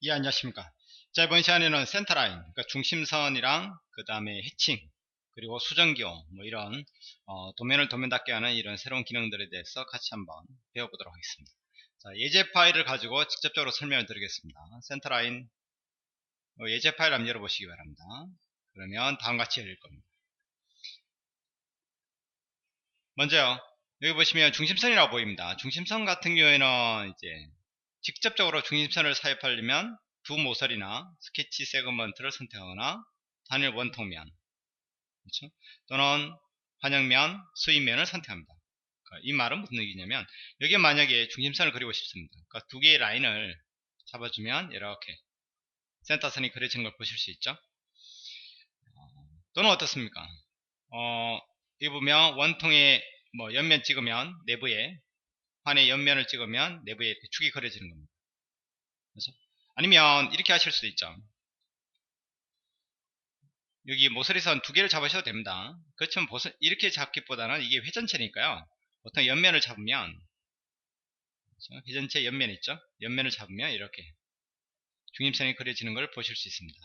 예, 안녕하십니까. 자, 이번 시간에는 센터라인, 그러니까 중심선이랑 그 다음에 해칭, 그리고 수정기호, 뭐 이런 도면을 도면답게 하는 이런 새로운 기능들에 대해서 같이 한번 배워보도록 하겠습니다. 자, 예제 파일을 가지고 직접적으로 설명을 드리겠습니다. 센터라인 예제 파일 한번 열어보시기 바랍니다. 그러면 다음같이 열릴 겁니다. 먼저요, 여기 보시면 중심선이라고 보입니다. 중심선 같은 경우에는 이제 직접적으로 중심선을 삽입하려면 두 모서리나 스케치 세그먼트를 선택하거나 단일 원통면, 그렇죠? 또는 환영면, 수입면을 선택합니다. 그러니까 이 말은 무슨 얘기냐면 여기에 만약에 중심선을 그리고 싶습니다. 그러니까 두 개의 라인을 잡아주면 이렇게 센터선이 그려지는 걸 보실 수 있죠. 또는 어떻습니까? 여기 보면 원통의 뭐 옆면 찍으면 내부에, 환의 옆면을 찍으면 내부에 이렇게 축이 그려지는 겁니다. 그렇죠? 아니면 이렇게 하실 수도 있죠. 여기 모서리선 두 개를 잡으셔도 됩니다. 그렇지만 이렇게 잡기보다는 이게 회전체니까요. 보통 옆면을 잡으면, 그렇죠? 회전체 옆면 있죠? 옆면을 잡으면 이렇게 중심선이 그려지는 걸 보실 수 있습니다.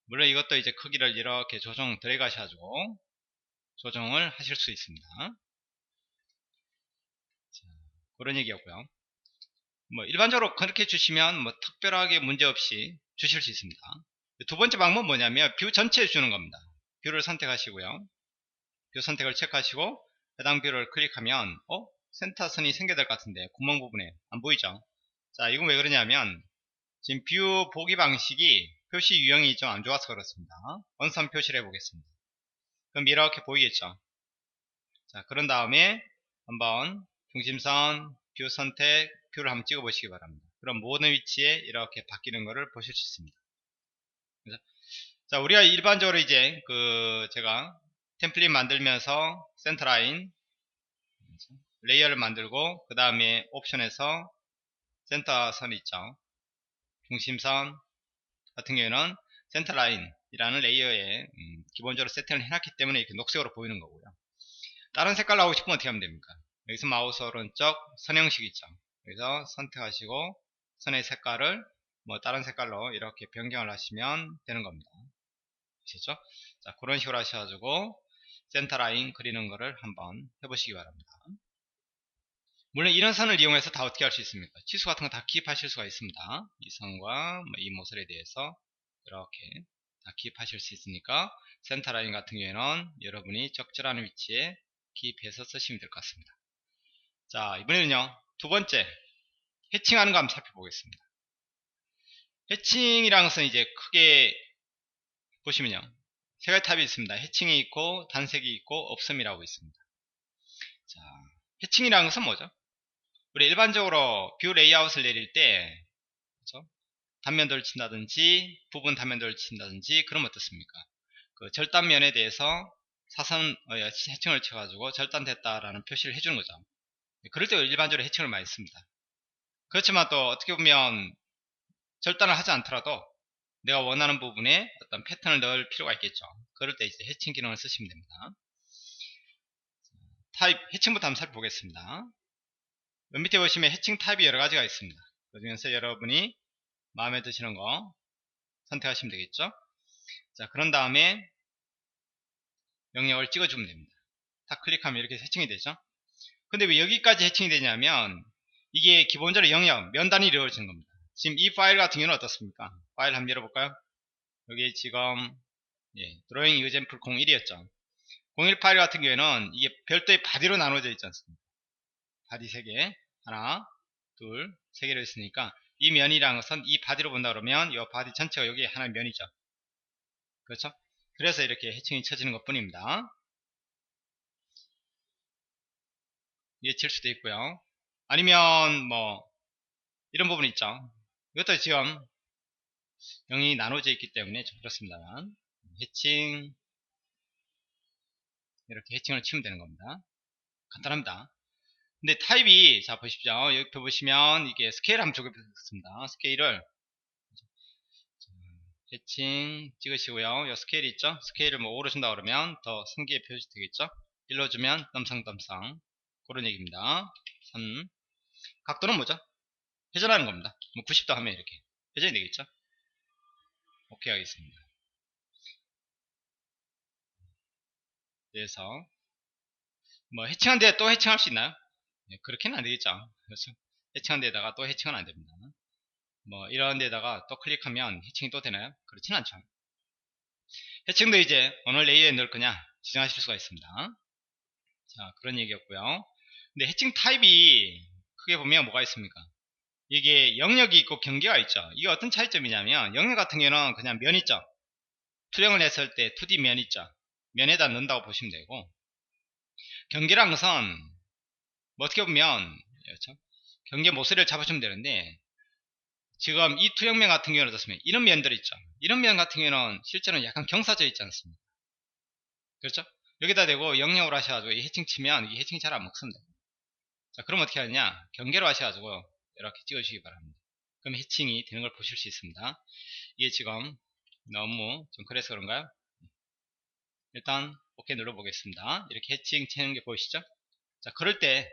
물론 이것도 이제 크기를 이렇게 드래그 하셔가지고 조정을 하실 수 있습니다. 자, 그런 얘기였고요. 뭐 일반적으로 그렇게 주시면 뭐 특별하게 문제없이 주실 수 있습니다. 두 번째 방법은 뭐냐면 뷰 전체에 주는 겁니다. 뷰를 선택하시고요. 뷰 선택을 체크하시고 해당 뷰를 클릭하면 센터선이 생겨야 될 것 같은데 구멍 부분에 안 보이죠? 자, 이건 왜 그러냐면 지금 뷰 보기 방식이 표시 유형이 좀 안 좋아서 그렇습니다. 원선 표시를 해보겠습니다. 그럼 이렇게 보이겠죠? 자, 그런 다음에 한번 중심선 뷰 선택 뷰를 한번 찍어 보시기 바랍니다. 그럼 모든 위치에 이렇게 바뀌는 것을 보실 수 있습니다. 그래서 자, 우리가 일반적으로 이제 제가 템플릿 만들면서 센터라인 레이어를 만들고 그 다음에 옵션에서 센터선 있죠. 중심선 같은 경우에는 센터라인이라는 레이어에 기본적으로 세팅을 해놨기 때문에 이렇게 녹색으로 보이는 거고요. 다른 색깔로 하고 싶으면 어떻게 하면 됩니까? 여기서 마우스 오른쪽 선 형식 있죠. 여기서 선택하시고 선의 색깔을 뭐 다른 색깔로 이렇게 변경을 하시면 되는 겁니다. 아시죠? 자, 그런 식으로 하셔가지고 센터라인 그리는 거를 한번 해보시기 바랍니다. 물론 이런 선을 이용해서 다 어떻게 할 수 있습니까? 치수 같은 거 다 기입하실 수가 있습니다. 이 선과 이 모서리에 대해서 이렇게 다 기입하실 수 있으니까 센터 라인 같은 경우에는 여러분이 적절한 위치에 기입해서 쓰시면 될 것 같습니다. 자, 이번에는요, 두 번째 해칭하는 거 한번 살펴보겠습니다. 해칭이라는 것은 이제 크게 보시면요, 세 가지 탑이 있습니다. 해칭이 있고 단색이 있고 없음이라고 있습니다. 자, 해칭이라는 것은 뭐죠? 우리 일반적으로 뷰 레이아웃을 내릴 때, 그렇죠? 단면도를 친다든지 부분 단면도를 친다든지 그러면 어떻습니까? 그 절단면에 대해서 사선 해칭을 쳐가지고 절단됐다라는 표시를 해주는 거죠. 그럴 때 일반적으로 해칭을 많이 씁니다. 그렇지만 또 어떻게 보면 절단을 하지 않더라도 내가 원하는 부분에 어떤 패턴을 넣을 필요가 있겠죠. 그럴 때 이제 해칭 기능을 쓰시면 됩니다. 타입 해칭부터 한번 살펴보겠습니다. 맨 밑에 보시면 해칭 타입이 여러 가지가 있습니다. 그 중에서 여러분이 마음에 드시는 거 선택하시면 되겠죠. 자, 그런 다음에 영역을 찍어주면 됩니다. 딱 클릭하면 이렇게 해칭이 되죠. 근데 왜 여기까지 해칭이 되냐면 이게 기본적으로 영역, 면단이 이루어지는 겁니다. 지금 이 파일 같은 경우는 어떻습니까? 파일 한번 열어볼까요? 여기 지금 드로잉 유젠플 01이었죠. 01 파일 같은 경우에는 이게 별도의 바디로 나눠져 있지 않습니까? 바디 3개, 하나, 둘, 3개로 있으니까 이 면이라는 것은 이 바디로 본다 그러면 이 바디 전체가 여기 하나의 면이죠. 그렇죠? 그래서 이렇게 해칭이 쳐지는 것 뿐입니다. 이게 칠 수도 있고요. 아니면 뭐 이런 부분 있죠. 이것도 지금 0이 나눠져 있기 때문에 좀 그렇습니다만 해칭 이렇게 해칭을 치면 되는 겁니다. 간단합니다. 근데 타입이 자 보십시오. 여기 보시면 이게 스케일 한번 적어보겠습니다. 스케일을 해칭 찍으시고요. 이 스케일 있죠? 스케일을 뭐 5로 준다 그러면 더 성기에 표시 되겠죠? 1로 주면 덤성덤성 그런 얘기입니다. 3 각도는 뭐죠? 회전하는 겁니다. 뭐 90도 하면 이렇게 배정이 되겠죠. 오케이 하겠습니다. 그래서 뭐 해칭한 데에 또 해칭할 수 있나요? 네, 그렇게는 안 되겠죠. 그래서 해칭한 데다가 또 해칭은 안 됩니다. 뭐 이런 데다가 또 클릭하면 해칭이 또 되나요? 그렇진 않죠. 해칭도 이제 어느 레이어에 넣을 거냐 지정하실 수가 있습니다. 자, 그런 얘기였고요. 근데 해칭 타입이 크게 보면 뭐가 있습니까? 이게 영역이 있고 경계가 있죠. 이게 어떤 차이점이냐면 영역 같은 경우는 그냥 면 있죠. 투영을 했을 때 2D 면 있죠. 면에다 넣는다고 보시면 되고, 경계란 것은 뭐 어떻게 보면 그렇죠? 경계 모서리를 잡아주면 되는데, 지금 이 투영면 같은 경우는 어떻습니까? 이런 면들 있죠. 이런 면 같은 경우는 실제로는 약간 경사져 있지 않습니까? 그렇죠? 여기다 대고 영역으로 하셔가지고 이 해칭 치면 이 해칭이 잘 안 먹습니다. 자, 그럼 어떻게 하느냐? 경계로 하셔가지고 이렇게 찍어주시기 바랍니다. 그럼 해칭이 되는 걸 보실 수 있습니다. 이게 지금 너무 좀 그래서 그런가요? 일단 OK 눌러 보겠습니다. 이렇게 해칭 치는 게 보이시죠? 자, 그럴 때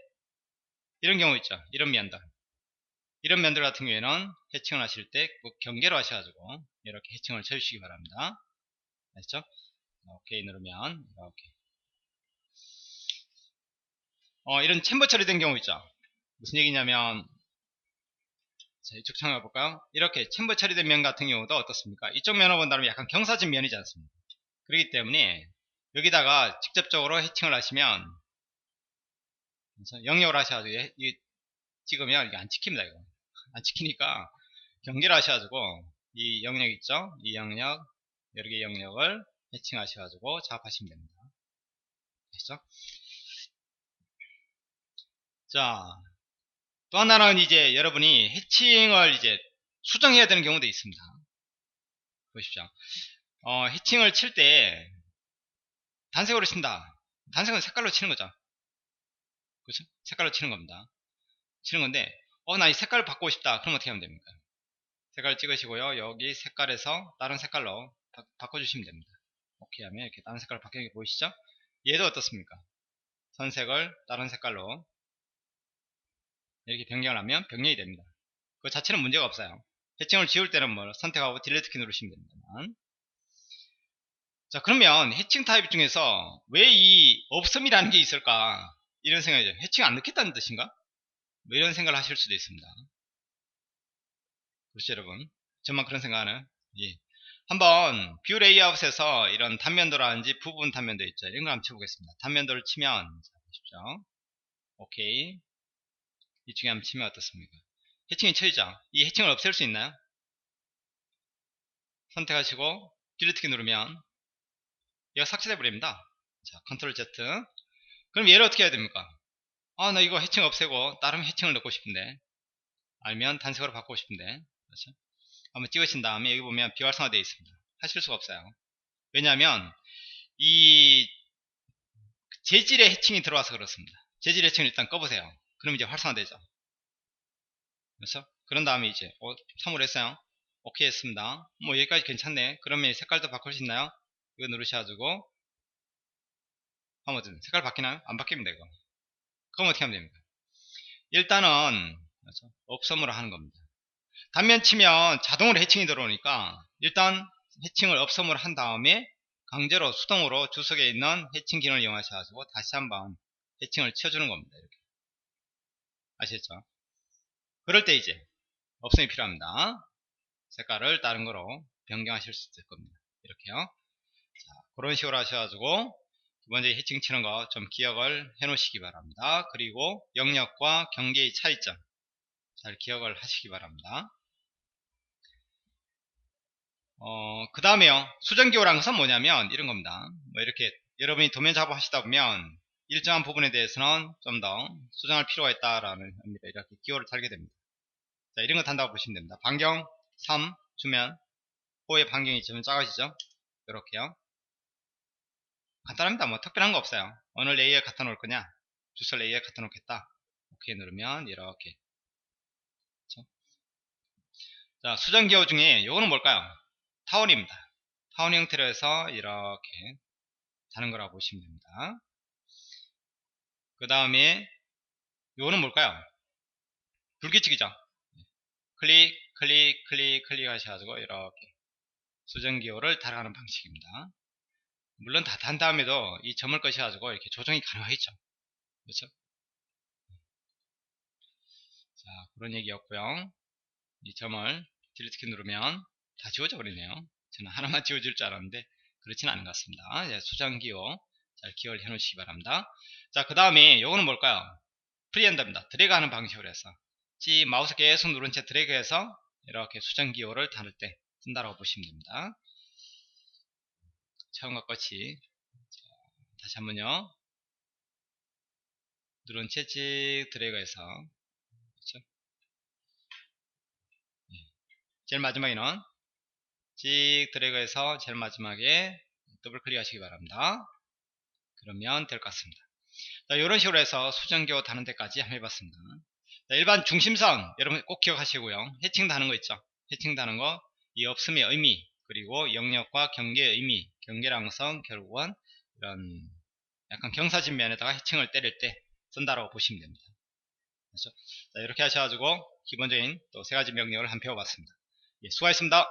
이런 경우 있죠. 이런 면들 같은 경우에는 해칭을 하실 때 꼭 경계로 하셔가지고 이렇게 해칭을 쳐주시기 바랍니다. 아시죠? OK 누르면 이렇게 이런 챔버 처리된 경우 있죠. 무슨 얘기냐면, 자, 이쪽 창을 볼까요? 이렇게 챔버 처리된 면 같은 경우도 어떻습니까? 이쪽 면을 본다면 약간 경사진 면이지 않습니까? 그렇기 때문에 여기다가 직접적으로 해칭을 하시면 영역을 하셔가지고 찍으면 이게 안 찍힙니다. 이거 안 찍히니까 경계를 하셔가지고 이 영역 있죠? 이 영역 여러 개 영역을 해칭하셔가지고 작업하시면 됩니다. 됐죠? 자, 또 하나는 이제 여러분이 해칭을 이제 수정해야 되는 경우도 있습니다. 보십시오. 해칭을 칠 때 단색으로 친다. 단색은 색깔로 치는 거죠. 그렇죠? 색깔로 치는 겁니다. 치는 건데, 나 이 색깔을 바꾸고 싶다. 그럼 어떻게 하면 됩니까? 색깔 찍으시고요. 여기 색깔에서 다른 색깔로 바꿔주시면 됩니다. 오케이 하면 이렇게 다른 색깔로 바뀌는 게 보이시죠? 얘도 어떻습니까? 선색을 다른 색깔로 이렇게 변경을 하면 변경이 됩니다. 그 자체는 문제가 없어요. 해칭을 지울 때는 뭐 선택하고 딜리트 키 누르시면 됩니다만. 자, 그러면 해칭 타입 중에서 왜 이 없음이라는 게 있을까? 이런 생각이죠. 해칭 안 넣겠다는 뜻인가? 뭐 이런 생각을 하실 수도 있습니다. 그렇죠, 여러분? 저만 그런 생각하나요? 예. 한번 뷰 레이아웃에서 이런 단면도라든지 부분 단면도 있죠. 이런 걸 한번 쳐보겠습니다. 단면도를 치면, 자, 보십시오. 오케이. 이 중에 한번 치면 어떻습니까? 해칭이 쳐있죠? 이 해칭을 없앨 수 있나요? 선택하시고 딜리트 키 누르면 얘가 삭제돼 버립니다. 자, 컨트롤 Z. 그럼 얘를 어떻게 해야 됩니까? 나 이거 해칭 없애고 다른 해칭을 넣고 싶은데, 알면 단색으로 바꾸고 싶은데, 그렇죠? 한번 찍으신 다음에 여기 보면 비활성화되어 있습니다. 하실 수가 없어요. 왜냐하면 이 재질의 해칭이 들어와서 그렇습니다. 재질 해칭을 일단 꺼보세요. 그럼 이제 활성화되죠. 그래서 그런 다음에 이제 선물했어요. 오케이 했습니다. 뭐 여기까지 괜찮네. 그러면 색깔도 바꿀 수 있나요? 이거 누르셔가지고 하면 어떻게 색깔 바뀌나요? 안 바뀝니다. 이거. 그럼 어떻게 하면 됩니까? 일단은 그렇죠? 없음으로 하는 겁니다. 단면 치면 자동으로 해칭이 들어오니까 일단 해칭을 없음으로 한 다음에 강제로 수동으로 주석에 있는 해칭 기능을 이용하셔가지고 다시 한번 해칭을 치워주는 겁니다. 이렇게. 아시겠죠? 그럴 때 이제 없음이 필요합니다. 색깔을 다른 거로 변경하실 수 있을 겁니다. 이렇게요. 자, 그런 식으로 하셔가지고 먼저 해칭 치는 거 좀 기억을 해 놓으시기 바랍니다. 그리고 영역과 경계의 차이점 잘 기억을 하시기 바랍니다. 그 다음에요. 수정기호라는 것은 뭐냐면 이런 겁니다. 뭐 이렇게 여러분이 도면 작업 하시다 보면 일정한 부분에 대해서는 좀 더 수정할 필요가 있다라는 의미로 이렇게 기호를 달게 됩니다. 자, 이런 거 단다고 보시면 됩니다. 반경 3 주면 호의 반경이 좀 작아지죠? 이렇게요. 간단합니다. 뭐 특별한 거 없어요. 어느 레이어에 갖다 놓을 거냐? 주소 레이어에 갖다 놓겠다. 오케이 누르면 이렇게. 그렇죠? 자, 수정 기호 중에 요거는 뭘까요? 타원입니다. 타원 형태로 해서 이렇게 자는 거라고 보시면 됩니다. 그 다음에 요거는 뭘까요? 불규칙이죠. 클릭 클릭 하셔가지고 이렇게 수정기호를 달아가는 방식입니다. 물론 다 단 다음에도 이 점을 꺼셔가지고 이렇게 조정이 가능하겠죠. 그렇죠? 자, 그런 얘기였고요. 이 점을 딜리트키 누르면 다 지워져 버리네요. 저는 하나만 지워질 줄 알았는데 그렇지는 않은 것 같습니다. 예, 수정기호 잘 기억을 해 놓으시기 바랍니다. 자, 그 다음에 요거는 뭘까요? 프리핸드입니다. 드래그 하는 방식으로 해서 마우스 계속 누른 채 드래그해서 이렇게 수정기호를 다룰 때 쓴다라고 보시면 됩니다. 처음과 끝이 다시 한번요. 누른 채 찍 드래그해서 그렇죠? 예. 제일 마지막에는 찍 드래그해서 제일 마지막에 더블 클릭 하시기 바랍니다. 그러면 될 것 같습니다. 자, 이런 식으로 해서 수정기호 다는 데까지 한번 해봤습니다. 자, 일반 중심선 여러분 꼭 기억하시고요. 해칭 다는 거 있죠. 해칭 다는 거 이 없음의 의미 그리고 영역과 경계의 의미 경계랑선 결국은 이런 약간 경사진 면에다가 해칭을 때릴 때 쓴다라고 보시면 됩니다. 그렇죠? 자, 이렇게 하셔가지고 기본적인 또 세 가지 명령을 한번 배워봤습니다. 예, 수고하셨습니다.